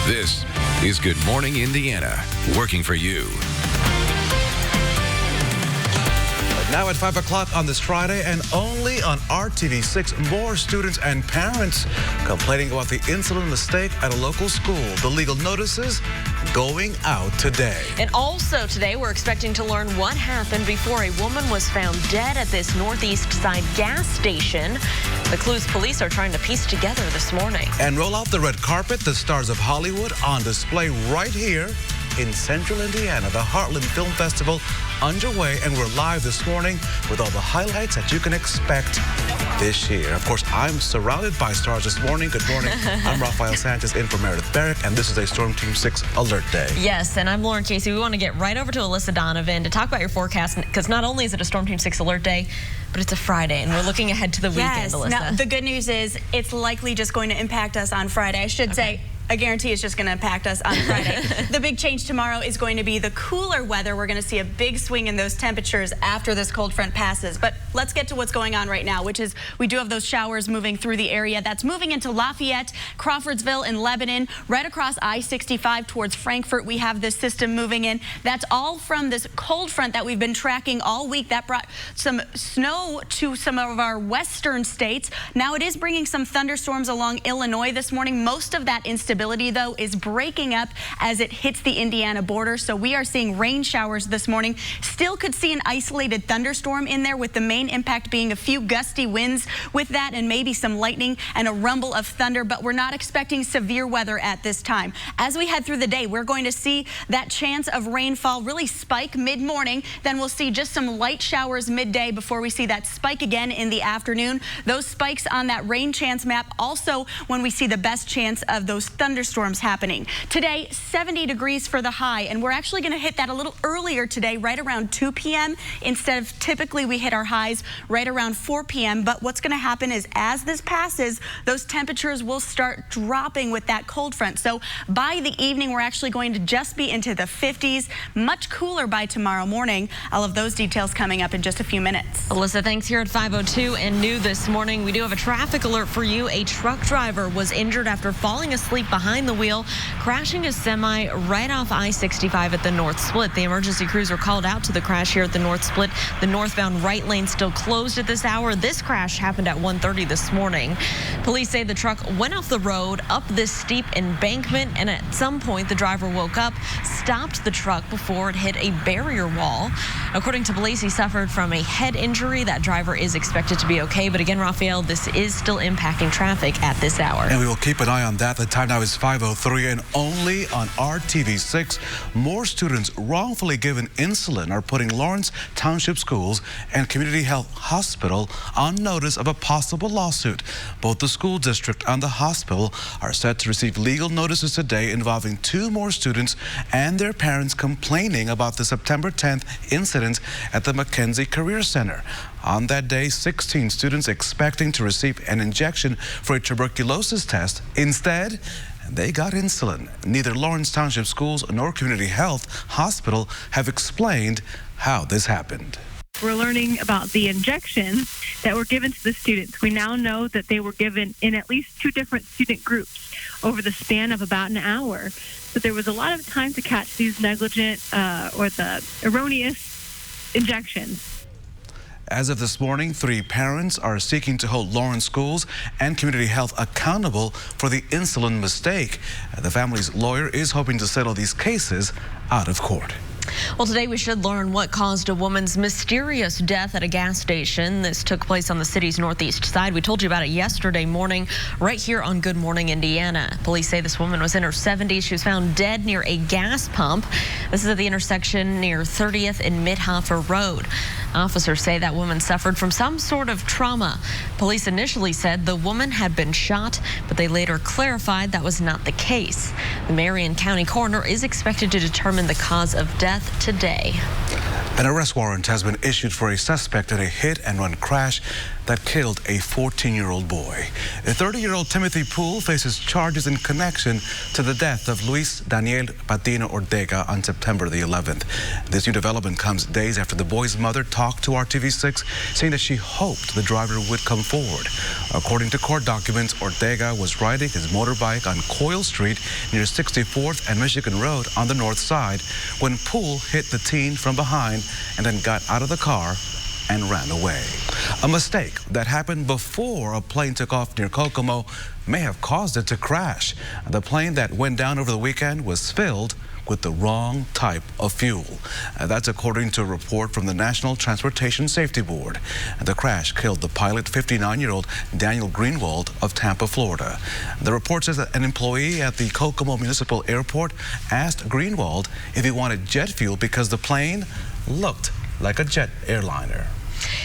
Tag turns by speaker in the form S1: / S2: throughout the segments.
S1: This is Good Morning Indiana, working for you.
S2: Now at 5 o'clock on this Friday, and only on RTV6, more students and parents complaining about the incident mistake at a local school. The legal notices going out today.
S3: And also today, we're expecting to learn what happened before a woman was found dead at this northeast side gas station. The clues police are trying to piece together this morning.
S2: And roll out the red carpet, the stars of Hollywood on display right here in central Indiana. The Heartland Film Festival underway, and we're live this morning with all the highlights that you can expect this year. Of course, I'm surrounded by stars this morning. Good morning. I'm Rafael Sanchez in for Meredith Barrick, and this is a Storm Team 6 alert day.
S3: Yes, and I'm Lauren Casey. We want to get right over to Alyssa Donovan to talk about your forecast, because not only is it a Storm Team 6 alert day, but it's a Friday, and we're looking ahead to the weekend, Alyssa.
S4: Now, the good news is it's likely just going to impact us on Friday. I should say, I guarantee it's just going to impact us on Friday. The big change tomorrow is going to be the cooler weather. We're going to see a big swing in those temperatures after this cold front passes. But let's get to what's going on right now, which is we do have those showers moving through the area. That's moving into Lafayette, Crawfordsville, and Lebanon. Right across I-65 towards Frankfort, we have this system moving in. That's all from this cold front that we've been tracking all week. That brought some snow to some of our western states. Now it is bringing some thunderstorms along Illinois this morning. Most of that instability, though, is breaking up as it hits the Indiana border. So we are seeing rain showers this morning. Still could see an isolated thunderstorm in there, with the main impact being a few gusty winds with that, and maybe some lightning and a rumble of thunder. But we're not expecting severe weather at this time. As we head through the day, we're going to see that chance of rainfall really spike mid-morning. Then we'll see just some light showers midday before we see that spike again in the afternoon. Those spikes on that rain chance map also when we see the best chance of those thunderstorms happening. Today, 70 degrees for the high, and we're actually going to hit that a little earlier today, right around 2 p.m. instead of typically we hit our highs right around 4 p.m. But what's going to happen is as this passes, those temperatures will start dropping with that cold front. So by the evening, we're actually going to just be into the 50s, much cooler by tomorrow morning. All of those details coming up in just a few minutes.
S3: Alyssa, thanks. Here at 5:02 and new this morning, we do have a traffic alert for you. A truck driver was injured after falling asleep behind the wheel, crashing his semi right off I-65 at the North Split. The emergency crews were called out to the crash here at the North Split. The northbound right lane still closed at this hour. This crash happened at 1:30 this morning. Police say the truck went off the road up this steep embankment, and at some point the driver woke up, stopped the truck before it hit a barrier wall. According to police, he suffered from a head injury. That driver is expected to be okay. But again, Rafael, this is still impacting traffic at this hour.
S2: And we will keep an eye on that. The time now is 5:03, and only on RTV6, more students wrongfully given insulin are putting Lawrence Township Schools and Community Health Hospital on notice of a possible lawsuit. Both the school district and the hospital are set to receive legal notices today involving 2 more students and their parents complaining about the September 10th incident at the McKenzie Career Center. On that day, 16 students expecting to receive an injection for a tuberculosis test. Instead, they got insulin. Neither Lawrence Township Schools nor Community Health Hospital have explained how this happened.
S5: We're learning about the injections that were given to the students. We now know that they were given in at least 2 different student groups over the span of about an hour. So there was a lot of time to catch these negligent or the erroneous injections.
S2: As of this morning, 3 parents are seeking to hold Lawrence Schools and Community Health accountable for the insulin mistake. The family's lawyer is hoping to settle these cases out of court.
S3: Well, today we should learn what caused a woman's mysterious death at a gas station. This took place on the city's northeast side. We told you about it yesterday morning right here on Good Morning Indiana. Police say this woman was in her 70s. She was found dead near a gas pump. This is at the intersection near 30th and Midhofer Road. Officers say that woman suffered from some sort of trauma. Police initially said the woman had been shot, but they later clarified that was not the case. The Marion County coroner is expected to determine the cause of death today.
S2: An arrest warrant has been issued for a suspect in a hit-and-run crash that killed a 14-year-old boy. A 30-year-old Timothy Poole faces charges in connection to the death of Luis Daniel Patino Ortega on September the 11th. This new development comes days after the boy's mother talked to RTV6, saying that she hoped the driver would come forward. According to court documents, Ortega was riding his motorbike on Coyle Street near 64th and Michigan Road on the north side when Poole hit the teen from behind and then got out of the car and ran away. A mistake that happened before a plane took off near Kokomo may have caused it to crash. The plane that went down over the weekend was filled with the wrong type of fuel. That's according to a report from the National Transportation Safety Board. The crash killed the pilot, 59-year-old Daniel Greenwald of Tampa, Florida. The report says that an employee at the Kokomo Municipal Airport asked Greenwald if he wanted jet fuel because the plane looked like a jet airliner.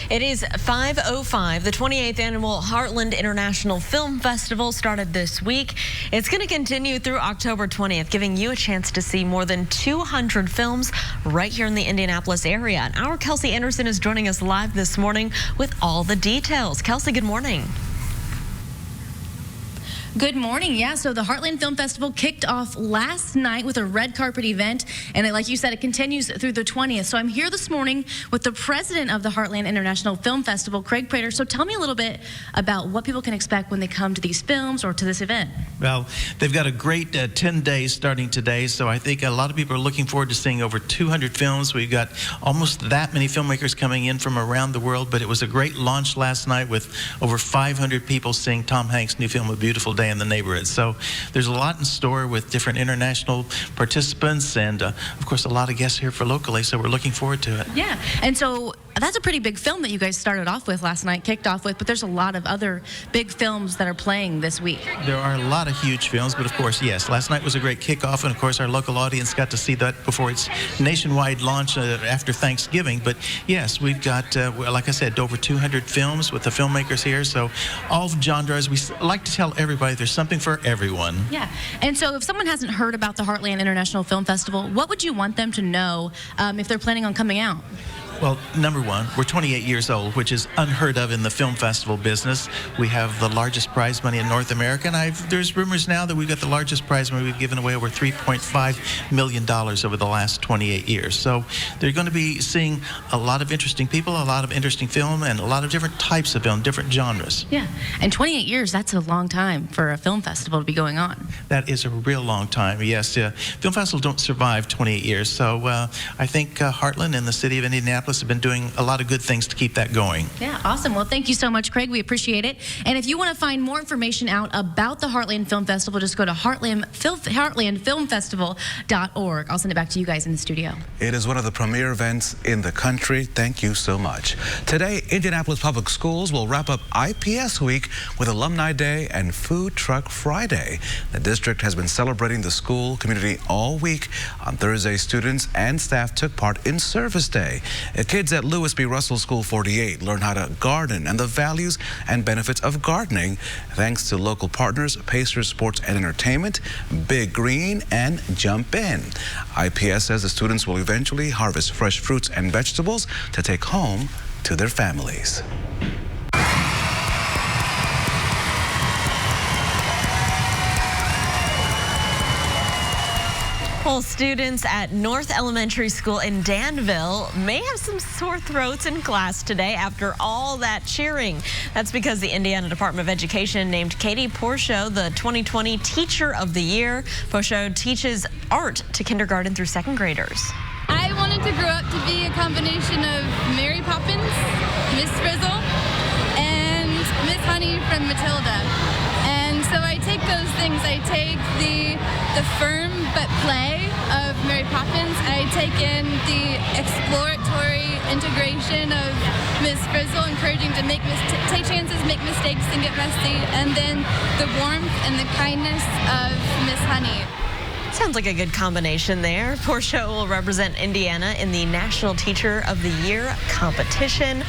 S3: It is 5:05. The 28th Annual Heartland International Film Festival started this week. It's going to continue through October 20th, giving you a chance to see more than 200 films right here in the Indianapolis area. And our Kelsey Anderson is joining us live this morning with all the details. Kelsey, good morning.
S6: Good morning. Yeah, so the Heartland Film Festival kicked off last night with a red carpet event, and like you said, it continues through the 20th. So I'm here this morning with the president of the Heartland International Film Festival, Craig Prater. So tell me a little bit about what people can expect when they come to these films or to this event.
S7: Well, they've got a great 10 days starting today, so I think a lot of people are looking forward to seeing over 200 films. We've got almost that many filmmakers coming in from around the world, but it was a great launch last night with over 500 people seeing Tom Hanks' new film, A Beautiful Day in the Neighborhood. So there's a lot in store with different international participants and, of course, a lot of guests here for locally, so we're looking forward to it.
S6: Yeah, and so that's a pretty big film that you guys started off with last night, kicked off with, but there's a lot of other big films that are playing this week.
S7: There are a lot of huge films, but of course, yes, last night was a great kickoff, and of course, our local audience got to see that before its nationwide launch after Thanksgiving. But yes, we've got, like I said, over 200 films with the filmmakers here, so all genres. We like to tell everybody there's something for everyone.
S6: Yeah, and so if someone hasn't heard about the Heartland International Film Festival, what would you want them to know if they're planning on coming out?
S7: Well, number one, we're 28 years old, which is unheard of in the film festival business. We have the largest prize money in North America, and there's rumors now that we've got the largest prize money. We've given away over $3.5 million over the last 28 years. So they're going to be seeing a lot of interesting people, a lot of interesting film, and a lot of different types of film, different genres.
S6: Yeah, and 28 years, that's a long time for a film festival to be going on.
S7: That is a real long time, yes. Film festivals don't survive 28 years, so I think Heartland and the city of Indianapolis have been doing a lot of good things to keep that going.
S6: Yeah, awesome. Well, thank you so much, Craig. We appreciate it. And if you want to find more information out about the Heartland Film Festival, just go to heartlandfilmfestival.org. I'll send it back to you guys in the studio.
S2: It is one of the premier events in the country. Thank you so much. Today, Indianapolis Public Schools will wrap up IPS Week with Alumni Day and Food Truck Friday. The district has been celebrating the school community all week. On Thursday, students and staff took part in Service Day. Kids at Lewis B. Russell School 48 learn how to garden and the values and benefits of gardening thanks to local partners Pacers Sports and Entertainment, Big Green, and Jump In. IPS says the students will eventually harvest fresh fruits and vegetables to take home to their families.
S3: Well, students at North Elementary School in Danville may have some sore throats in class today after all that cheering. That's because the Indiana Department of Education named Katie Porchot the 2020 Teacher of the Year. Porchot teaches art to kindergarten through second graders.
S8: I wanted to grow up to be a combination of Mary Poppins, Miss Frizzle, and Miss Honey from Matilda. And so I take those things. I take the firm but play of Mary Poppins. I take in the exploratory integration of Miss Frizzle, encouraging to take chances, make mistakes, and get messy. And then the warmth and the kindness of Miss Honey.
S3: Sounds like a good combination there. Porchot will represent Indiana in the National Teacher of the Year competition.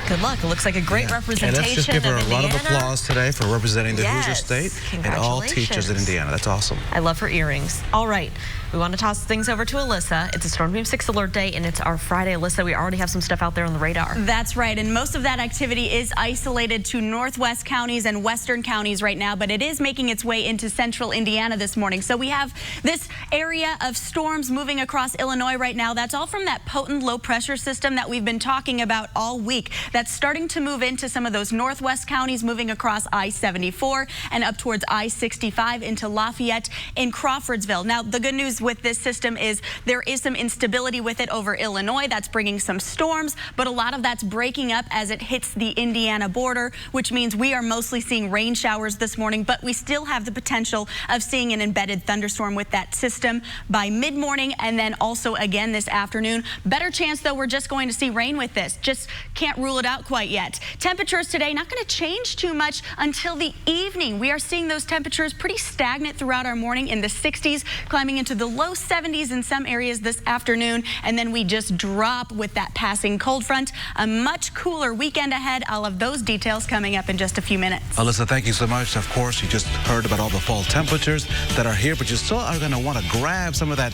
S3: Good luck. It looks like a great representation.
S2: And let's just give her a round of applause today for representing the Hoosier State and all teachers in Indiana. That's awesome.
S3: I love her earrings. All right. We want to toss things over to Alyssa. It's a Storm Team 6 alert day, and it's our Friday. Alyssa, we already have some stuff out there on the radar.
S4: That's right, and most of that activity is isolated to northwest counties and western counties right now, but it is making its way into central Indiana this morning. So we have this area of storms moving across Illinois right now. That's all from that potent low pressure system that we've been talking about all week. That's starting to move into some of those northwest counties, moving across I-74 and up towards I-65 into Lafayette in Crawfordsville. Now, the good news with this system is there is some instability with it over Illinois. That's bringing some storms, but a lot of that's breaking up as it hits the Indiana border, which means we are mostly seeing rain showers this morning, but we still have the potential of seeing an embedded thunderstorm with that system by mid-morning and then also again this afternoon. Better chance, though, we're just going to see rain with this. Just can't rule it out quite yet. Temperatures today not going to change too much until the evening. We are seeing those temperatures pretty stagnant throughout our morning in the 60s, climbing into the low 70s in some areas this afternoon, and then we just drop with that passing cold front. A much cooler weekend ahead. I'll have those details coming up in just a few minutes.
S2: Alyssa, thank you so much. Of course, you just heard about all the fall temperatures that are here, but you still are going to want to grab some of that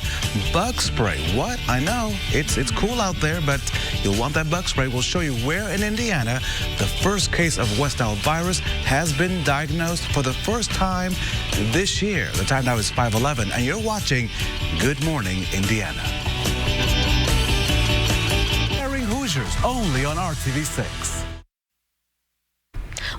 S2: bug spray. What? I know it's cool out there, but you'll want that bug spray. We'll show you where in Indiana the first case of West Nile virus has been diagnosed for the first time this year. The time now is 5:11, and you're watching Good Morning Indiana. Airing Hoosiers only on RTV6.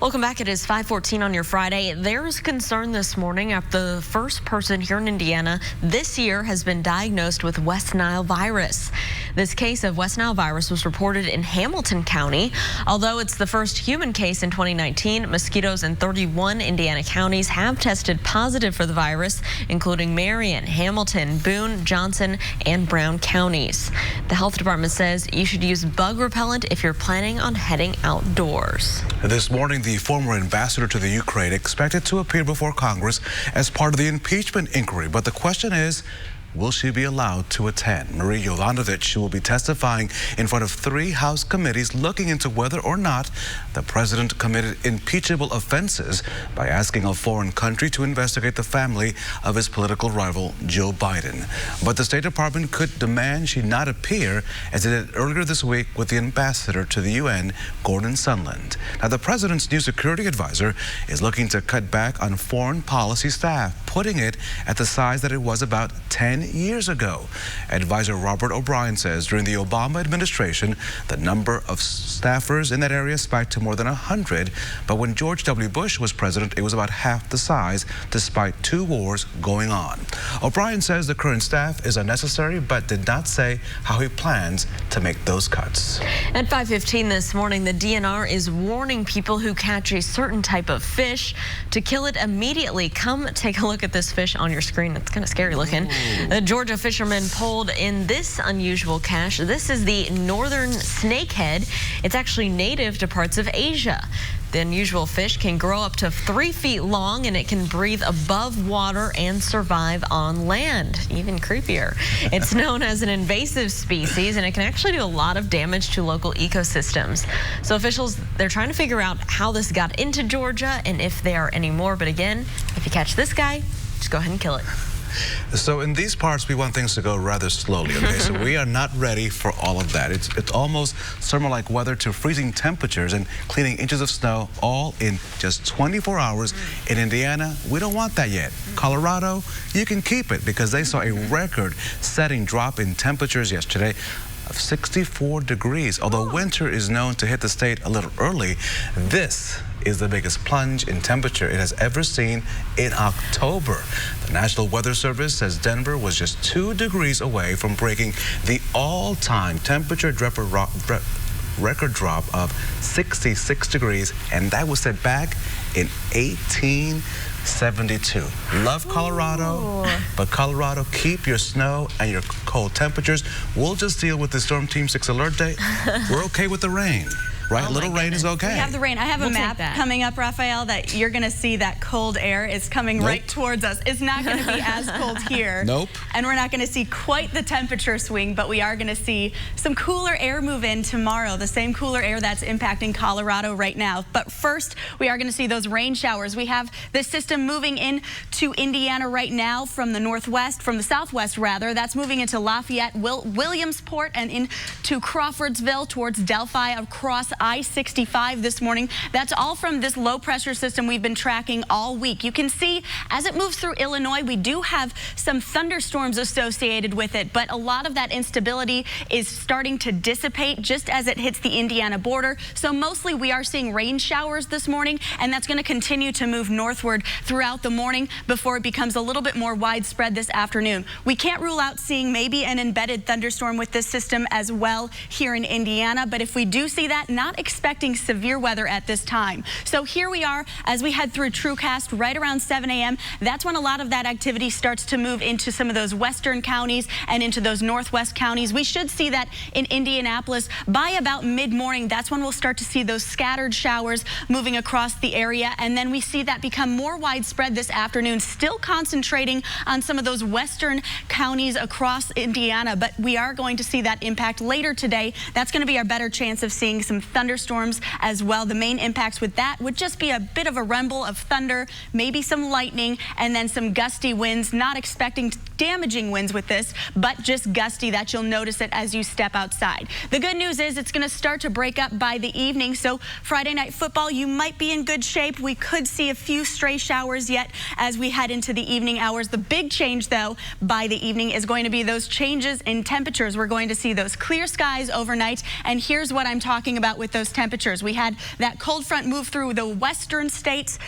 S3: Welcome back. It is 5:14 on your Friday. There's concern this morning after the first person here in Indiana this year has been diagnosed with West Nile virus. This case of West Nile virus was reported in Hamilton County. Although it's the first human case in 2019, mosquitoes in 31 Indiana counties have tested positive for the virus, including Marion, Hamilton, Boone, Johnson, and Brown counties. The health department says you should use bug repellent if you're planning on heading outdoors.
S2: This morning, the former ambassador to the Ukraine expected to appear before Congress as part of the impeachment inquiry. But the question is, will she be allowed to attend? Marie Yovanovitch will be testifying in front of 3 House committees looking into whether or not the president committed impeachable offenses by asking a foreign country to investigate the family of his political rival, Joe Biden. But the State Department could demand she not appear, as it did earlier this week with the ambassador to the UN, Gordon Sondland. Now, the president's new security advisor is looking to cut back on foreign policy staff, putting it at the size that it was about 10 years ago. Advisor Robert O'Brien says during the Obama administration, the number of staffers in that area spiked to more than 100. But when George W. Bush was president, it was about half the size, despite 2 wars going on. O'Brien says the current staff is unnecessary, but did not say how he plans to make those cuts.
S3: At 5:15 this morning, the DNR is warning people who catch a certain type of fish to kill it immediately. Come take a look at this fish on your screen. It's kind of scary looking. The Georgia fishermen pulled in this unusual catch. This is the northern snakehead. It's actually native to parts of Asia. The unusual fish can grow up to 3 feet long, and it can breathe above water and survive on land. Even creepier. It's known as an invasive species, and it can actually do a lot of damage to local ecosystems. So officials, they're trying to figure out how this got into Georgia and if there are any more. But again, if you catch this guy, just go ahead and kill it.
S2: So in these parts, we want things to go rather slowly, okay? So we are not ready for all of that. It's almost summer-like weather to freezing temperatures and cleaning inches of snow all in just 24 hours. In Indiana, we don't want that yet. Colorado, you can keep it because they saw a record-setting drop in temperatures yesterday of 64 degrees. Although winter is known to hit the state a little early, this is the biggest plunge in temperature it has ever seen in October. The National Weather Service says Denver was just 2 degrees away from breaking the all-time temperature record drop of 66 degrees, and that was set back in 1872. Love Colorado, but Colorado, keep your snow and your cold temperatures. We'll just deal with the Storm Team 6 alert day. We're okay with the rain. right? A little rain is okay.
S4: We have the rain. I have a map coming up, Raphael, that you're going to see that cold air is coming right towards us. It's not going to be as cold here.
S2: Nope.
S4: And we're not going to see quite the temperature swing, but we are going to see some cooler air move in tomorrow, the same cooler air that's impacting Colorado right now. But first, we are going to see those rain showers. We have this system moving in to Indiana right now from the northwest, from the southwest rather. That's moving into Lafayette, Williamsport, and into Crawfordsville towards Delphi across I-65 this morning. That's all from this low pressure system we've been tracking all week. You can see as it moves through Illinois, we do have some thunderstorms associated with it, but a lot of that instability is starting to dissipate just as it hits the Indiana border. So mostly we are seeing rain showers this morning, and that's going to continue to move northward throughout the morning before it becomes a little bit more widespread this afternoon. We can't rule out seeing maybe an embedded thunderstorm with this system as well here in Indiana, but if we do see that, not expecting severe weather at this time. So here we are as we head through TrueCast right around 7 a.m. That's when a lot of that activity starts to move into some of those western counties and into those northwest counties. We should see that in Indianapolis by about mid-morning. That's when we'll start to see those scattered showers moving across the area, and then we see that become more widespread this afternoon, still concentrating on some of those western counties across Indiana, but we are going to see that impact later today. That's going to be our better chance of seeing some thunderstorms as well. The main impacts with that would just be a bit of a rumble of thunder, maybe some lightning, and then some gusty winds. Not expecting damaging winds with this, but just gusty that you'll notice it as you step outside. The good news is it's going to start to break up by the evening, so Friday night football, you might be in good shape. We could see a few stray showers yet as we head into the evening hours. The big change, though, by the evening is going to be those changes in temperatures. We're going to see those clear skies overnight, and here's what I'm talking about with those temperatures. We had that cold front move through the western states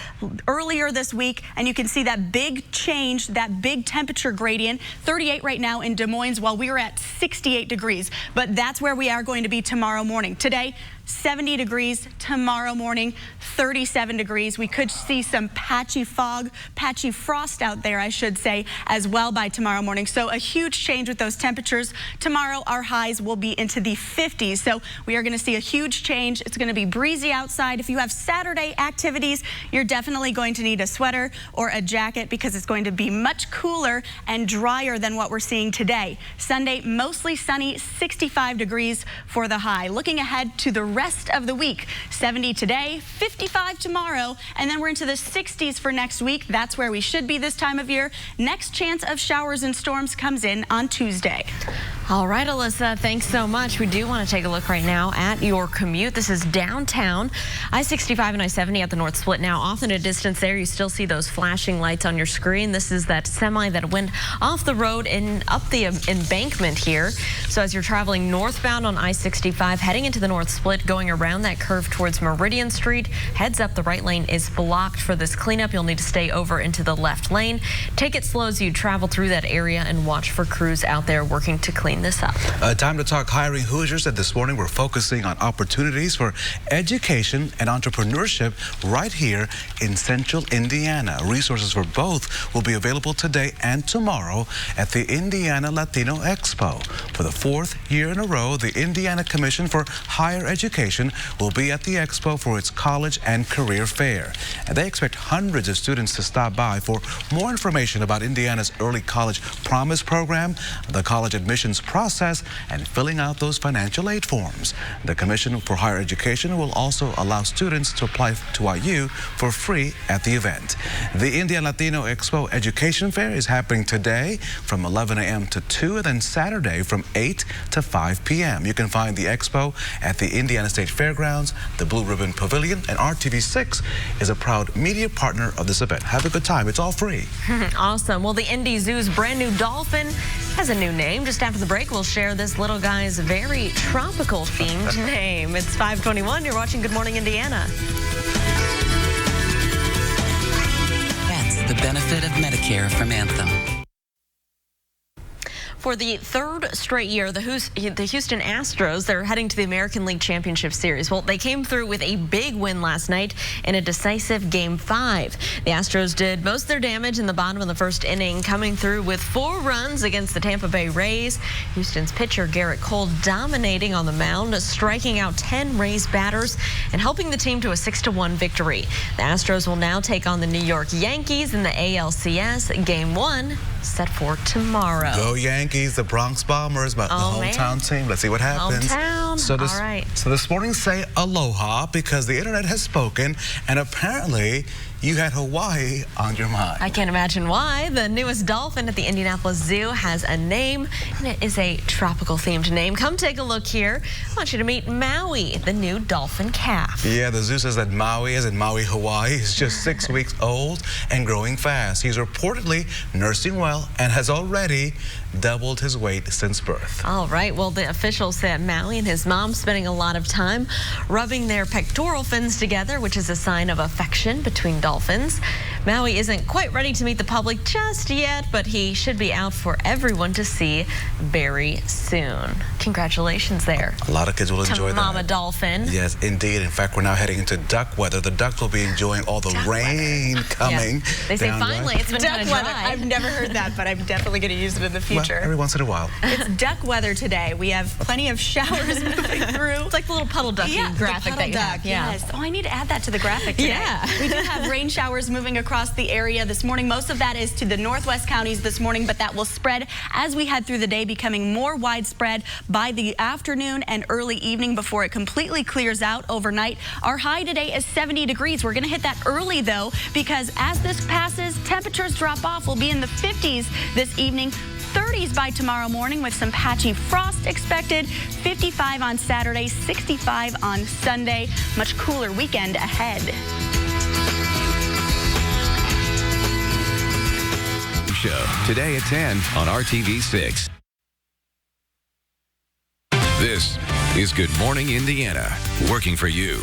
S4: earlier this week, and you can see that big change, that big temperature gradient. 38 right now in Des Moines, while we were at 68 degrees. But that's where we are going to be tomorrow morning. Today, 70 degrees. Tomorrow morning, 37 degrees. We could see some patchy fog, patchy frost out there, I should say, as well by tomorrow morning. So a huge change with those temperatures. Tomorrow, our highs will be into the 50s. So we are going to see a huge change. It's going to be breezy outside. If you have Saturday activities, you're definitely going to need a sweater or a jacket because it's going to be much cooler and drier than what we're seeing today. Sunday, mostly sunny, 65 degrees for the high. Looking ahead to the rest of the week, 70 today, 55 tomorrow, and then we're into the 60s for next week. That's where we should be this time of year. Next chance of showers and storms comes in on Tuesday.
S3: All right, Alyssa, thanks so much. We do want to take a look right now at your commute. This is downtown, I-65 and I-70 at the North Split. Now, off in a distance there, you still see those flashing lights on your screen. This is that semi that went off the road and up the embankment here. So as you're traveling northbound on I-65, heading into the North Split, going around that curve towards Meridian Street, heads up, the right lane is blocked for this cleanup. You'll need to stay over into the left lane. Take it slow as you travel through that area and watch for crews out there working to clean this up.
S2: Time to talk hiring Hoosiers, and this morning we're focusing on opportunities for education and entrepreneurship right here in central Indiana. Resources for both will be available today and tomorrow at the Indiana Latino Expo. For the fourth year in a row, the Indiana Commission for Higher Education will be at the Expo for its college and career fair. And they expect hundreds of students to stop by. For more information about Indiana's Early College Promise program, the college admissions process, and filling out those financial aid forms. The Commission for Higher Education will also allow students to apply to IU for free at the event. The Indiana Latino Expo Education Fair is happening today from 11 a.m. to 2, and then Saturday from 8 to 5 p.m. You can find the expo at the Indiana State Fairgrounds, the Blue Ribbon Pavilion, and RTV6 is a proud media partner of this event. Have a good time. It's all free.
S3: Awesome. Well, the Indy Zoo's brand new dolphin has a new name. Just after the break, we'll share this little guy's very tropical themed name. It's 5:21. You're watching Good Morning Indiana.
S9: That's the benefit of Medicare from Anthem.
S3: For the third straight year, the Houston Astros, they're heading to the American League Championship Series. Well, they came through with a big win last night in a decisive Game 5. The Astros did most of their damage in the bottom of the first inning, coming through with 4 runs against the Tampa Bay Rays. Houston's pitcher Garrett Cole dominating on the mound, striking out 10 Rays batters and helping the team to a 6-1 victory. The Astros will now take on the New York Yankees in the ALCS. Game 1 set for tomorrow.
S2: Go Yankees, the Bronx Bombers, the hometown team. Let's see what happens.
S3: Hometown.
S2: All right. So this morning, say aloha, because the internet has spoken, and apparently you had Hawaii on your mind.
S3: I can't imagine why. The newest dolphin at the Indianapolis Zoo has a name, and it is a tropical-themed name. Come take a look here. I want you to meet Maui, the new dolphin calf.
S2: Yeah, the zoo says that Maui, as in Maui, Hawaii, is just 6 weeks old and growing fast. He's reportedly nursing well and has already doubled his weight since birth.
S3: All right. Well, the officials said Maui and his mom spending a lot of time rubbing their pectoral fins together, which is a sign of affection between dolphins. Maui isn't quite ready to meet the public just yet, but he should be out for everyone to see very soon. Congratulations there.
S2: A lot of kids will enjoy that.
S3: Mama Dolphin.
S2: Yes, indeed. In fact, we're now heading into duck weather. The ducks will be enjoying all the rain coming.
S3: Yeah. They say finally it's been kind of dry.
S4: I've never heard that, but I'm definitely going to use it in the future.
S2: Well, every once in a while.
S4: It's duck weather today. We have plenty of showers moving through.
S3: It's like the little puddle duck graphic that you have.
S4: Yeah. Yes. Oh, I need to add that to the graphic today.
S3: Yeah.
S4: We do have rain showers moving across the area this morning. Most of that is to the northwest counties this morning, but that will spread as we head through the day, becoming more widespread by the afternoon and early evening before it completely clears out overnight. Our high today is 70 degrees. We're going to hit that early, though, because as this passes, temperatures drop off. We'll be in the 50s this evening. 30s by tomorrow morning with some patchy frost expected. 55 on Saturday, 65 on Sunday. Much cooler weekend ahead.
S1: Show today at 10 on RTV6. This is Good Morning Indiana, working for you.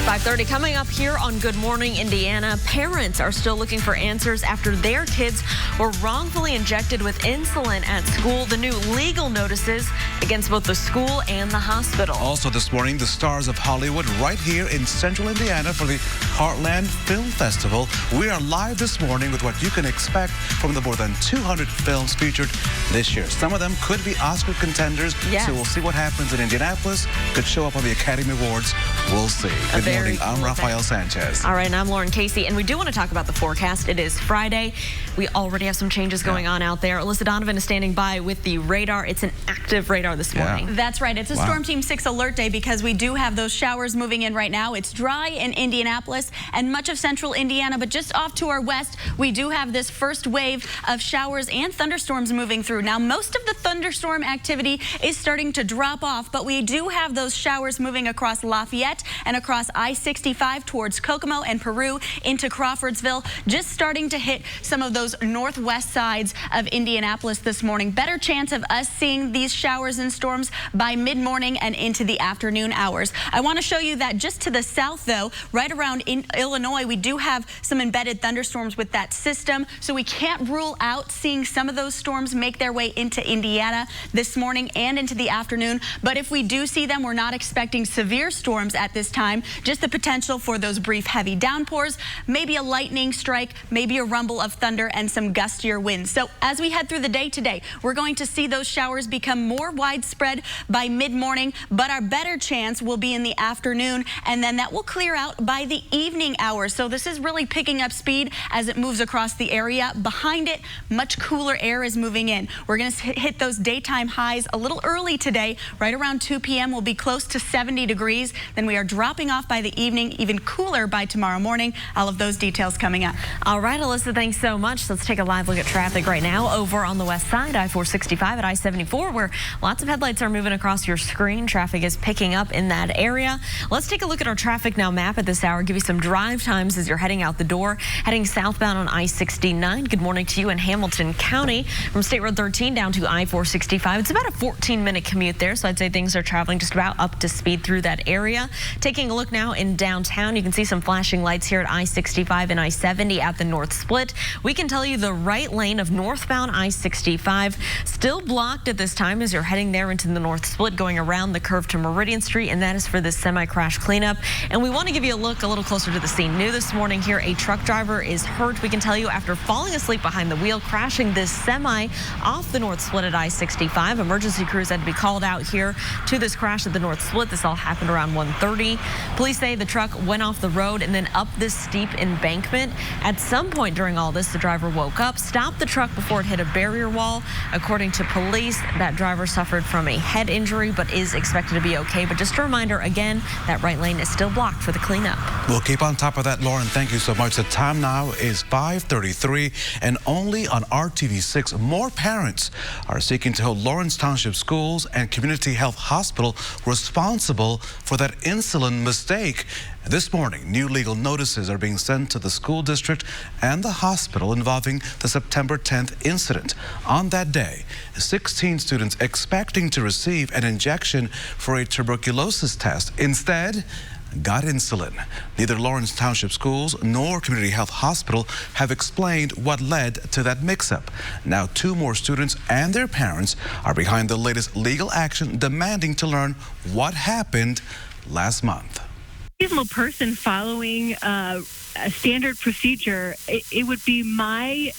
S3: 5:30 coming up here on Good Morning Indiana. Parents are still looking for answers after their kids were wrongfully injected with insulin at school. The new legal notices against both the school and the hospital.
S2: Also this morning, the stars of Hollywood right here in central Indiana for the Heartland Film Festival. We are live this morning with what you can expect from the more than 200 films featured this year. Some of them could be Oscar contenders, so we'll see what happens in Indianapolis. Could show up on the Academy Awards. We'll see. Good morning. I'm Rafael Sanchez.
S3: All right, and I'm Lauren Casey, and we do want to talk about the forecast. It is Friday. We already have some changes going on out there. Alyssa Donovan is standing by with the radar. It's an active radar this morning.
S4: That's right. It's a Storm Team 6 alert day because we do have those showers moving in right now. It's dry in Indianapolis and much of central Indiana, but just off to our west, we do have this first wave of showers and thunderstorms moving through. Now, most of the thunderstorm activity is starting to drop off, but we do have those showers moving across Lafayette and across I-65 towards Kokomo and Peru into Crawfordsville, just starting to hit some of those northwest sides of Indianapolis this morning. Better chance of us seeing these showers and storms by mid-morning and into the afternoon hours. I want to show you that just to the south, though, right around Illinois, we do have some embedded thunderstorms with that system, so we can't rule out seeing some of those storms make their way into Indiana this morning and into the afternoon. But if we do see them, we're not expecting severe storms at this time, just the potential for those brief heavy downpours, maybe a lightning strike, maybe a rumble of thunder and some gustier winds. So as we head through the day today, we're going to see those showers become more widespread by mid-morning, but our better chance will be in the afternoon, and then that will clear out by the evening hours. So this is really picking up speed as it moves across the area. Behind it, much cooler air is moving in. We're going to hit those daytime highs a little early today. Right around 2 p.m. we'll be close to 70 degrees. Then we are dropping off by the evening, even cooler by tomorrow morning. All of those details coming up.
S3: All right, Alyssa, thanks so much. Let's take a live look at traffic right now over on the west side, I-465 at I-74, where lots of headlights are moving across your screen. Traffic is picking up in that area. Let's take a look at our Traffic Now map at this hour, give you some drive times as you're heading out the door. Heading southbound on I-69. Good morning to you in Hamilton County. From State Road 13 down to I-465. It's about a 14-minute commute there, so I'd say things are traveling just about up to speed through that area. Taking a look now now in downtown. You can see some flashing lights here at I-65 and I-70 at the North Split. We can tell you the right lane of northbound I-65 still blocked at this time as you're heading there into the North Split, going around the curve to Meridian Street, and that is for this semi-crash cleanup. And we want to give you a look a little closer to the scene. New this morning here, a truck driver is hurt. We can tell you after falling asleep behind the wheel, crashing this semi off the North Split at I-65. Emergency crews had to be called out here to this crash at the North Split. This all happened around 1:30. Police say the truck went off the road and then up this steep embankment. At some point during all this, the driver woke up, stopped the truck before it hit a barrier wall. According to police, that driver suffered from a head injury but is expected to be okay. But just a reminder, again, that right lane is still blocked for the cleanup.
S2: We'll keep on top of that, Lauren. Thank you so much. The time now is 5:33, and only on RTV6, more parents are seeking to hold Lawrence Township Schools and Community Health Hospital responsible for that insulin mistake. This morning, new legal notices are being sent to the school district and the hospital involving the September 10th incident. On that day, 16 students expecting to receive an injection for a tuberculosis test instead got insulin. Neither Lawrence Township Schools nor Community Health Hospital have explained what led to that mix-up. Now, 2 more students and their parents are behind the latest legal action, demanding to learn what happened last month.
S5: Reasonable person following a standard procedure, it would be my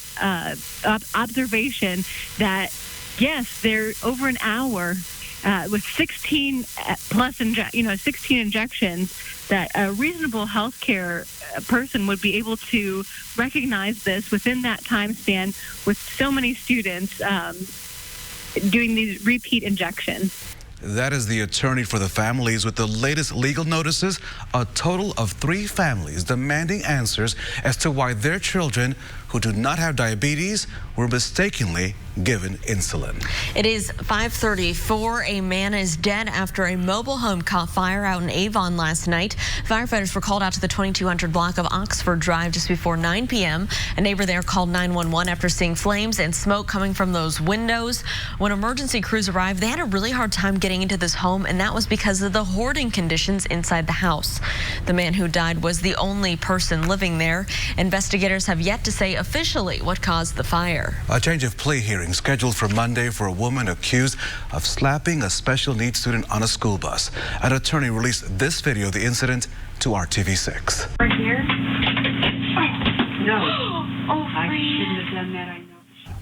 S5: observation that, yes, they're over an hour with 16 plus 16 injections, that a reasonable healthcare person would be able to recognize this within that time span with so many students doing these repeat injections.
S2: That is the attorney for the families with the latest legal notices. A total of 3 families demanding answers as to why their children who do not have diabetes were mistakenly given insulin.
S3: It is 5:34. A man is dead after a mobile home caught fire out in Avon last night. Firefighters were called out to the 2200 block of Oxford Drive just before 9 p.m. A neighbor there called 911 after seeing flames and smoke coming from those windows. When emergency crews arrived, they had a really hard time getting into this home, and that was because of the hoarding conditions inside the house. The man who died was the only person living there. Investigators have yet to say officially what caused the fire.
S2: A change of plea hearing scheduled for Monday for a woman accused of slapping a special needs student on a school bus. An attorney released this video of the incident to RTV6.
S9: Right here? No. I shouldn't have done that, I know.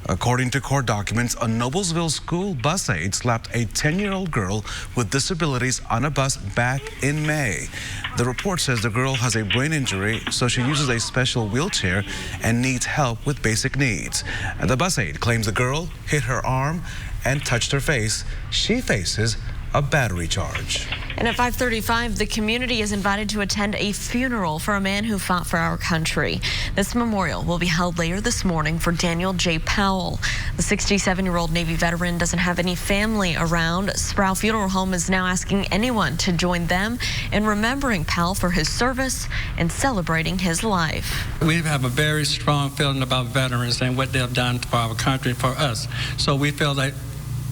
S2: According to court documents, a Noblesville school bus aide slapped a 10-year-old girl with disabilities on a bus back in May. The report says the girl has a brain injury, so she uses a special wheelchair and needs help with basic needs. And the bus aide claims the girl hit her arm and touched her face. She faces a battery charge.
S3: And at 5:35, the community is invited to attend a funeral for a man who fought for our country. This memorial will be held later this morning for Daniel J. Powell. The 67-year-old Navy veteran doesn't have any family around. Sproul Funeral Home is now asking anyone to join them in remembering Powell for his service and celebrating his life.
S10: We have a very strong feeling about veterans and what they've done for our country, for us. So we feel that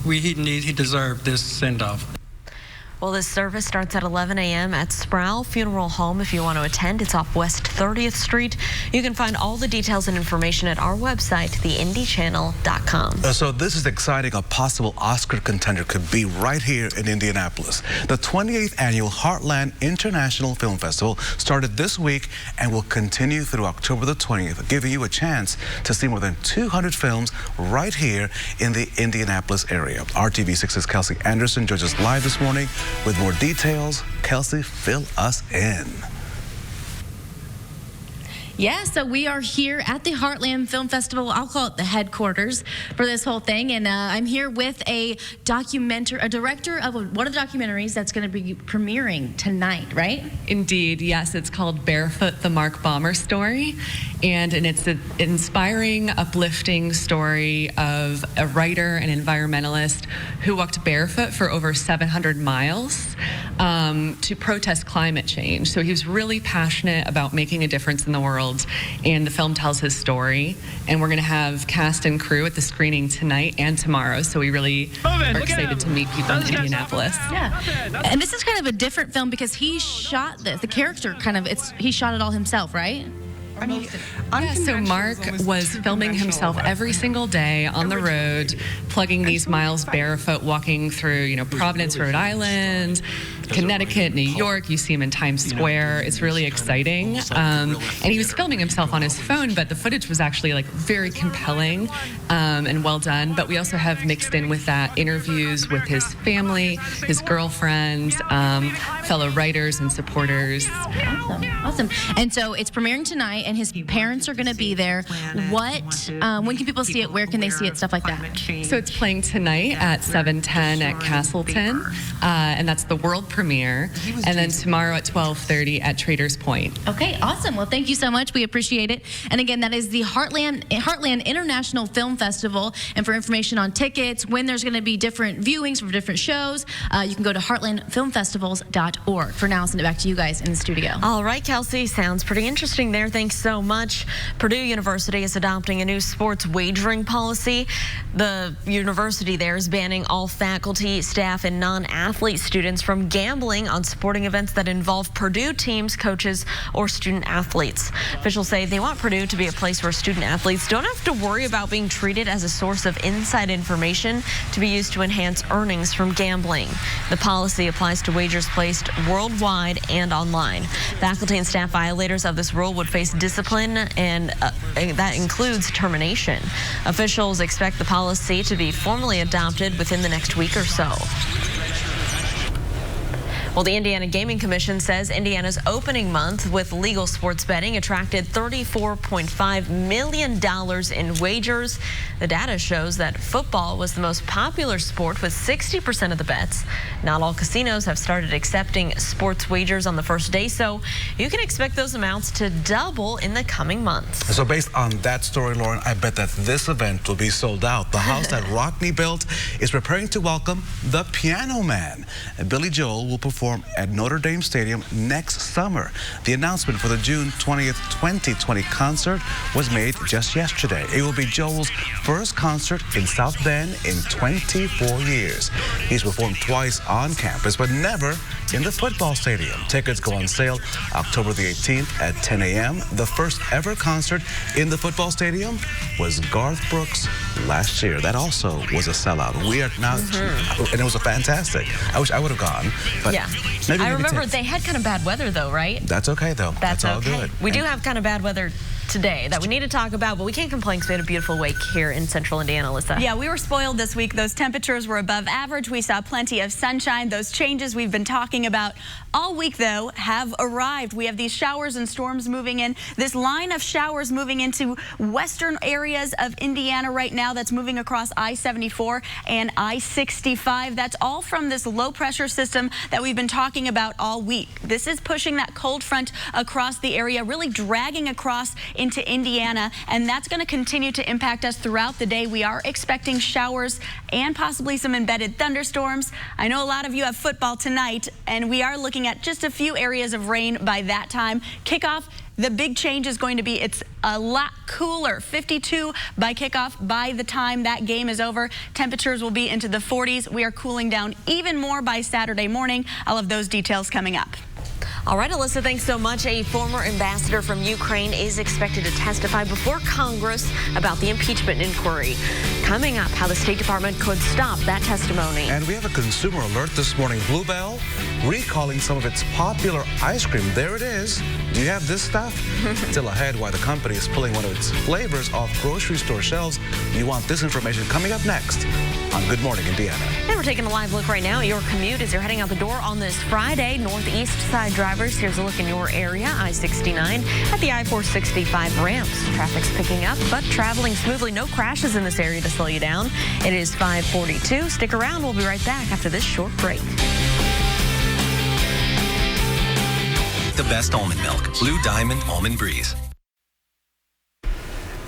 S10: he deserved this send-off.
S3: Well, this service starts at 11 a.m. at Sproul Funeral Home. If you want to attend, it's off West 30th Street. You can find all the details and information at our website, theindychannel.com.
S2: So this is exciting. A possible Oscar contender could be right here in Indianapolis. The 28th annual Heartland International Film Festival started this week and will continue through October the 20th, giving you a chance to see more than 200 films right here in the Indianapolis area. RTV6's Kelsey Anderson joins us live this morning with more details. Kelsey, fill us in.
S6: Yeah, so we are here at the Heartland Film Festival. I'll call it the headquarters for this whole thing. And I'm here with a director of one of the documentaries that's going to be premiering tonight, right?
S11: Indeed, yes. It's called Barefoot, the Mark Balmer story. and it's an inspiring, uplifting story of a writer and environmentalist who walked barefoot for over 700 miles to protest climate change. So he was really passionate about making a difference in the world, and the film tells his story. And we're going to have cast and crew at the screening tonight and tomorrow, so we really are excited to meet people in Indianapolis.
S6: Yeah, and this is kind of a different film because he shot this. The character he shot it all himself, right?
S11: So Mark was filming himself every single day on the road, plugging these miles barefoot, walking through, Providence, Rhode Island, Connecticut, New York. You see him in Times Square. It's really exciting. And he was filming himself on his phone, but the footage was actually very compelling and well done. But we also have mixed in with that interviews with his family, his girlfriend, fellow writers and supporters.
S6: Awesome. And so it's premiering tonight, and his parents are going to be there. When can people see it? Where can they see it? Stuff like that.
S11: So it's playing tonight at 7:10 at Castleton, and that's the world premiere. And then tomorrow at 12:30 at Traders Point.
S6: Okay, awesome. Well, thank you so much. We appreciate it. And again, that is the Heartland International Film Festival. And for information on tickets, when there's going to be different viewings for different shows, you can go to heartlandfilmfestivals.org. For now, I'll send it back to you guys in the studio.
S3: All right, Kelsey, sounds pretty interesting there. Thanks so much. Purdue University is adopting a new sports wagering policy. The university there is banning all faculty, staff, and non-athlete students from gambling on sporting events that involve Purdue teams, coaches, or student athletes. Officials say they want Purdue to be a place where student athletes don't have to worry about being treated as a source of inside information to be used to enhance earnings from gambling. The policy applies to wagers placed worldwide and online. Faculty and staff violators of this rule would face discipline, and that includes termination. Officials expect the policy to be formally adopted within the next week or so. Well, the Indiana Gaming Commission says Indiana's opening month with legal sports betting attracted $34.5 million in wagers. The data shows that football was the most popular sport with 60% of the bets. Not all casinos have started accepting sports wagers on the first day, so you can expect those amounts to double in the coming months.
S2: So based on that story, Lauren, I bet that this event will be sold out. The house that Rockne built is preparing to welcome the Piano Man. Billy Joel will perform at Notre Dame Stadium next summer. The announcement for the June 20th, 2020 concert was made just yesterday. It will be Joel's first concert in South Bend in 24 years. He's performed twice on campus, but never in the football stadium. Tickets go on sale October the 18th at 10 a.m. The first ever concert in the football stadium was Garth Brooks last year. That also was a sellout. We are now, and it was a fantastic. I wish I would have gone, but
S3: yeah. I remember they had kind of bad weather, though, right?
S2: That's okay, though. That's all
S3: okay.
S2: good.
S3: We do have kind of bad weather today that we need to talk about, but we can't complain because we had a beautiful wake here in central Indiana, Alyssa.
S4: Yeah, we were spoiled this week. Those temperatures were above average. We saw plenty of sunshine. Those changes we've been talking about all week, though, have arrived. We have these showers and storms moving in. This line of showers moving into western areas of Indiana right now. That's moving across I-74 and I-65. That's all from this low pressure system that we've been talking about all week. This is pushing that cold front across the area, really dragging across into Indiana, and that's going to continue to impact us throughout the day. We are expecting showers and possibly some embedded thunderstorms. I know a lot of you have football tonight, and we are looking at just a few areas of rain by that time. Kickoff, the big change is going to be it's a lot cooler. 52 by kickoff. By the time that game is over, temperatures will be into the 40s. We are cooling down even more by Saturday morning. I'll have those details coming up.
S3: All right, Alyssa, thanks so much. A former ambassador from Ukraine is expected to testify before Congress about the impeachment inquiry. Coming up, how the State Department could stop that testimony.
S2: And we have a consumer alert this morning. Bluebell recalling some of its popular ice cream. There it is. Do you have this stuff? Still ahead, why the company is pulling one of its flavors off grocery store shelves. You want this information coming up next on Good Morning Indiana.
S3: And we're taking a live look right now at your commute as you're heading out the door on this Friday. Northeast side drivers, here's a look in your area. I-69 at the I-465 ramps. Traffic's picking up, but traveling smoothly. No crashes in this area to slow you down. It is 5:42. Stick around. We'll be right back after this short break.
S12: The best almond milk. Blue Diamond Almond Breeze.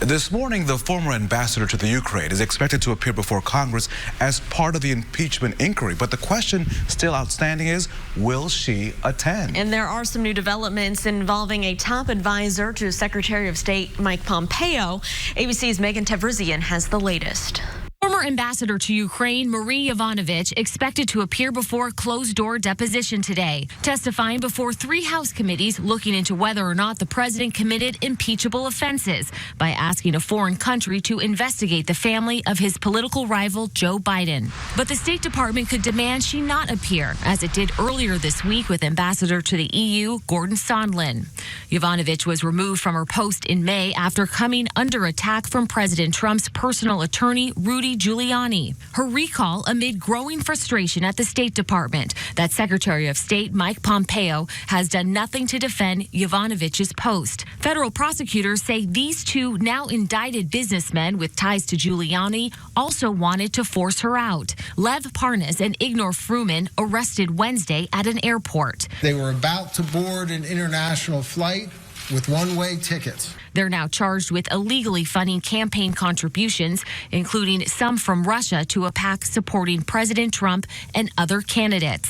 S2: This morning, the former ambassador to the Ukraine is expected to appear before Congress as part of the impeachment inquiry. But the question still outstanding is, will she attend?
S3: And there are some new developments involving a top advisor to Secretary of State Mike Pompeo. ABC's Megan Tevrizian has the latest.
S12: Former ambassador to Ukraine, Marie Yovanovitch, expected to appear before closed-door deposition today, testifying before 3 House committees looking into whether or not the president committed impeachable offenses by asking a foreign country to investigate the family of his political rival, Joe Biden. But the State Department could demand she not appear, as it did earlier this week with Ambassador to the EU, Gordon Sondland. Yovanovitch was removed from her post in May after coming under attack from President Trump's personal attorney, Rudy Giuliani. Her recall amid growing frustration at the State Department that Secretary of State Mike Pompeo has done nothing to defend Yovanovitch's post. Federal prosecutors say these 2 now indicted businessmen with ties to Giuliani also wanted to force her out. Lev Parnas and Ignor Fruman arrested Wednesday at an airport.
S13: They were about to board an international flight with one-way tickets.
S12: They're now charged with illegally funding campaign contributions, including some from Russia to a PAC supporting President Trump and other candidates.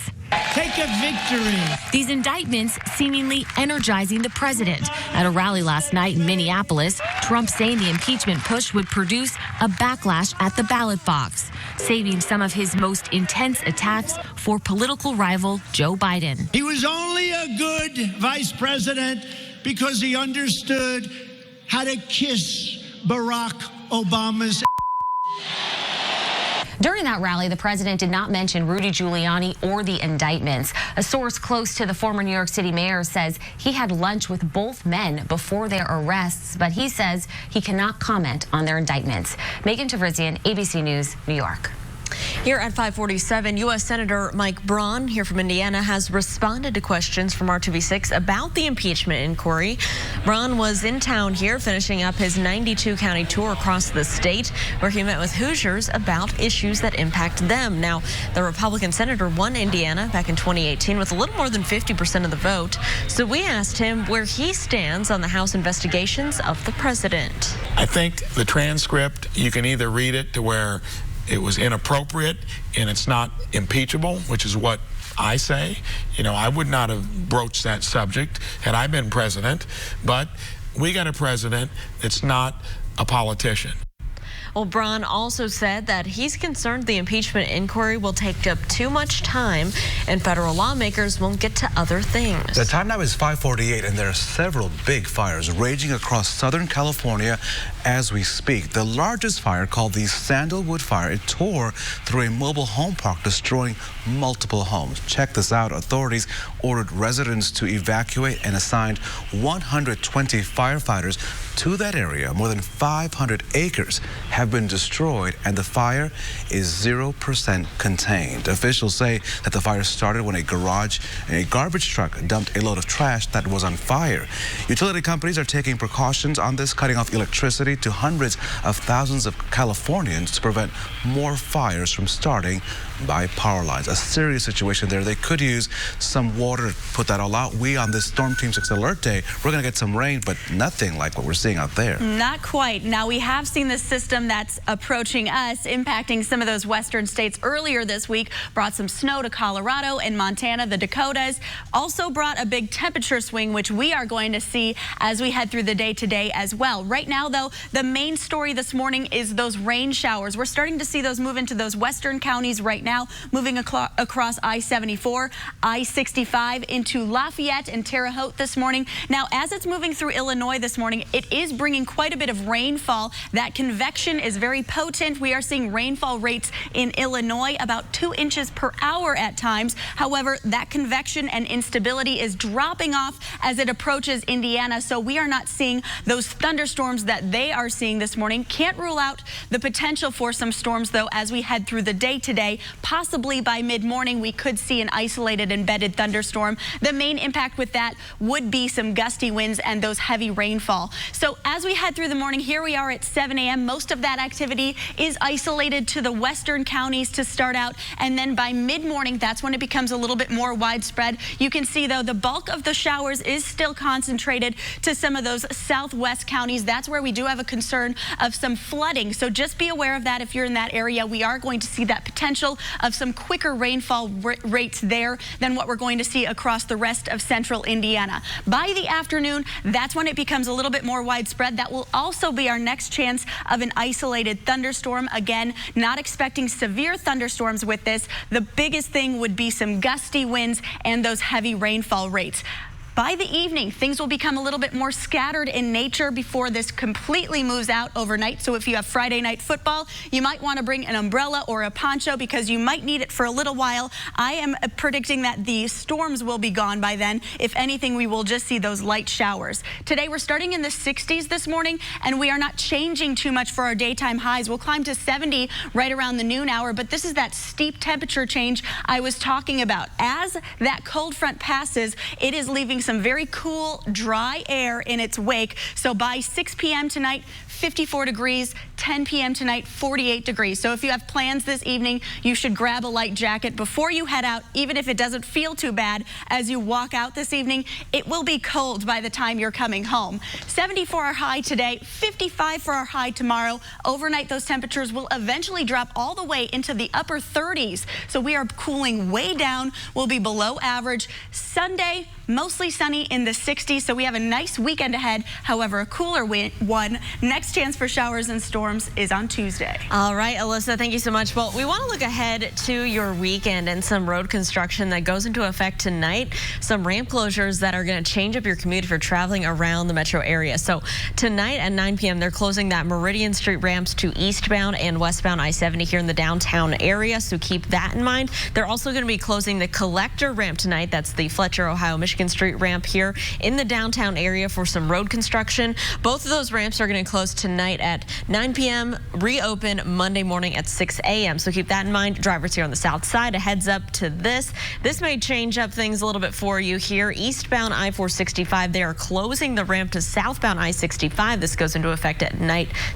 S14: Take a victory.
S12: These indictments seemingly energizing the president. At a rally last night in Minneapolis, Trump saying the impeachment push would produce a backlash at the ballot box, saving some of his most intense attacks for political rival Joe Biden.
S14: He was only a good vice president because he understood how to kiss Barack Obama's.
S12: During that rally, the president did not mention Rudy Giuliani or the indictments. A source close to the former New York City mayor says he had lunch with both men before their arrests, but he says he cannot comment on their indictments. Megan Tevrizian, ABC News, New York.
S3: Here at 547, U.S. Senator Mike Braun, here from Indiana, has responded to questions from RTV6 about the impeachment inquiry. Braun was in town here finishing up his 92-county tour across the state, where he met with Hoosiers about issues that impact them. Now, the Republican senator won Indiana back in 2018 with a little more than 50% of the vote. So we asked him where he stands on the House investigations of the president.
S15: I think the transcript, you can either read it to where it was inappropriate and it's not impeachable, which is what I say. You know, I would not have broached that subject had I been president, but we got a president that's not a politician.
S3: Well, Braun also said that he's concerned the impeachment inquiry will take up too much time and federal lawmakers won't get to other things.
S2: The time now is 5:48, and there are several big fires raging across Southern California as we speak. The largest fire, called the Sandalwood Fire, it tore through a mobile home park, destroying multiple homes. Check this out. Authorities ordered residents to evacuate and assigned 120 firefighters to that area. More than 500 acres have been destroyed, and the fire is 0% contained. Officials say that the fire started when a garbage truck dumped a load of trash that was on fire. Utility companies are taking precautions on this, cutting off electricity to hundreds of thousands of Californians to prevent more fires from starting by power lines. A serious situation there. They could use some water to put that all out. We, on this Storm Team 6 alert day, we're going to get some rain, but nothing like what we're seeing out there.
S4: Not quite. Now, we have seen this system that's approaching us, impacting some of those western states earlier this week, brought some snow to Colorado and Montana, the Dakotas, also brought a big temperature swing, which we are going to see as we head through the day today as well. Right now, though, the main story this morning is those rain showers. We're starting to see those move into those western counties right now, moving across I-74, I-65 into Lafayette and Terre Haute this morning. Now, as it's moving through Illinois this morning, it is bringing quite a bit of rainfall. That convection is very potent. We are seeing rainfall rates in Illinois about 2 inches per hour at times. However, that convection and instability is dropping off as it approaches Indiana, so we are not seeing those thunderstorms that they are seeing this morning. Can't rule out the potential for some storms, though, as we head through the day today. Possibly by mid-morning, we could see an isolated embedded thunderstorm. The main impact with that would be some gusty winds and those heavy rainfall. So as we head through the morning, here we are at 7 a.m. Most of that activity is isolated to the western counties to start out, and then by mid-morning, that's when it becomes a little bit more widespread. You can see, though, the bulk of the showers is still concentrated to some of those southwest counties. That's where we do have a concern of some flooding. So just be aware of that if you're in that area. We are going to see that potential of some quicker rainfall rates there than what we're going to see across the rest of central Indiana. By the afternoon, that's when it becomes a little bit more widespread. That will also be our next chance of an isolated thunderstorm. Again, not expecting severe thunderstorms with this. The biggest thing would be some gusty winds and those heavy rainfall rates. By the evening, things will become a little bit more scattered in nature before this completely moves out overnight. So if you have Friday night football, you might want to bring an umbrella or a poncho because you might need it for a little while. I am predicting that the storms will be gone by then. If anything, we will just see those light showers. Today, we're starting in the 60s this morning, and we are not changing too much for our daytime highs. We'll climb to 70 right around the noon hour, but this is that steep temperature change I was talking about. As that cold front passes, it is leaving some very cool, dry air in its wake. So by 6 p.m. tonight, 54 degrees, 10 p.m. tonight, 48 degrees. So if you have plans this evening, you should grab a light jacket before you head out, even if it doesn't feel too bad as you walk out this evening. It will be cold by the time you're coming home. 70 for our high today, 55 for our high tomorrow. Overnight, those temperatures will eventually drop all the way into the upper 30s. So we are cooling way down. We'll be below average. Sunday, mostly sunny in the 60s, so we have a nice weekend ahead. However, a cooler one. Next chance for showers and storms is on Tuesday.
S3: All right, Alyssa, thank you so much. Well, we want to look ahead to your weekend and some road construction that goes into effect tonight. Some ramp closures that are going to change up your commute if you're traveling around the metro area. So tonight at 9 p.m., they're closing that Meridian Street ramps to eastbound and westbound I-70 here in the downtown area, so keep that in mind. They're also going to be closing the Collector ramp tonight. That's the Fletcher, Ohio, Michigan Street ramp here in the downtown area for some road construction. Both of those ramps are going to close tonight at 9 p.m., reopen Monday morning at 6 a.m. So keep that in mind. Drivers here on the south side, a heads up to this. This may change up things a little bit for you here. Eastbound I-465, they are closing the ramp to southbound I-65. This goes into effect at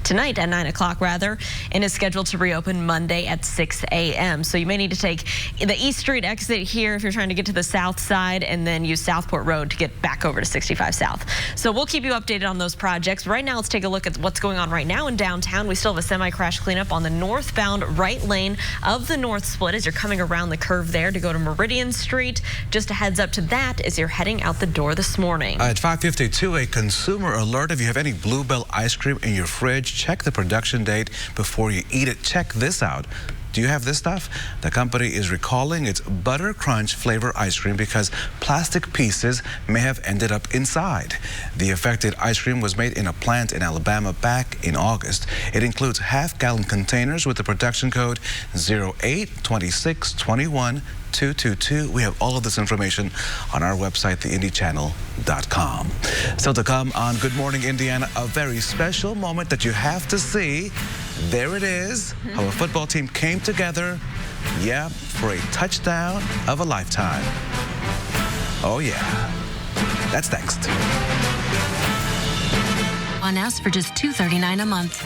S3: tonight at 9 o'clock rather, and is scheduled to reopen Monday at 6 a.m. So you may need to take the East Street exit here if you're trying to get to the south side, and then use Southport Road to get back over to 65 South. So we'll keep you updated on those projects. Right now, let's take a look at what's going on right now in downtown. We still have a semi-crash cleanup on the northbound right lane of the North Split as you're coming around the curve there to go to Meridian Street. Just a heads up to that as you're heading out the door this morning.
S2: At 5:52, a consumer alert. If you have any Bluebell ice cream in your fridge, check the production date before you eat it. Check this out. Do you have this stuff? The company is recalling its Butter Crunch flavor ice cream because plastic pieces may have ended up inside. The affected ice cream was made in a plant in Alabama back in August. It includes half-gallon containers with the production code 0826212222. We have all of this information on our website, theindychannel.com. Still to come on Good Morning Indiana, a very special moment that you have to see. There it is, how a football team came together, yeah, for a touchdown of a lifetime. Oh yeah, that's next.
S16: On us for just $239 a month.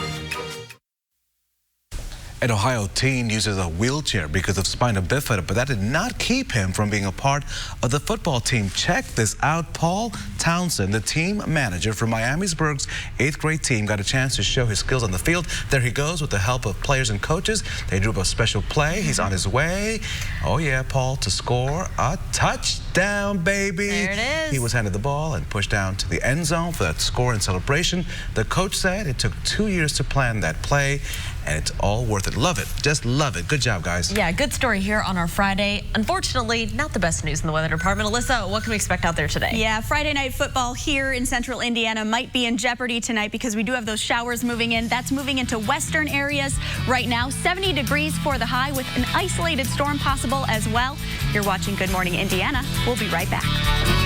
S2: An Ohio teen uses a wheelchair because of spina bifida, but that did not keep him from being a part of the football team. Check this out. Paul Townsend, the team manager for Miamisburg's 8th grade team, got a chance to show his skills on the field. There he goes with the help of players and coaches. They drew up a special play. He's on his way. Oh yeah, Paul, to score a touchdown, baby.
S3: There it is.
S2: He was handed the ball and pushed down to the end zone for that score and celebration. The coach said it took 2 years to plan that play, and it's all worth it. Love it. Just love it. Good job, guys.
S3: Yeah, good story here on our Friday. Unfortunately, not the best news in the weather department. Alyssa, what can we expect out there today?
S4: Yeah, Friday night football here in central Indiana might be in jeopardy tonight because we do have those showers moving in. That's moving into western areas right now. 70 degrees for the high with an isolated storm possible as well. You're watching Good Morning Indiana. We'll be right back.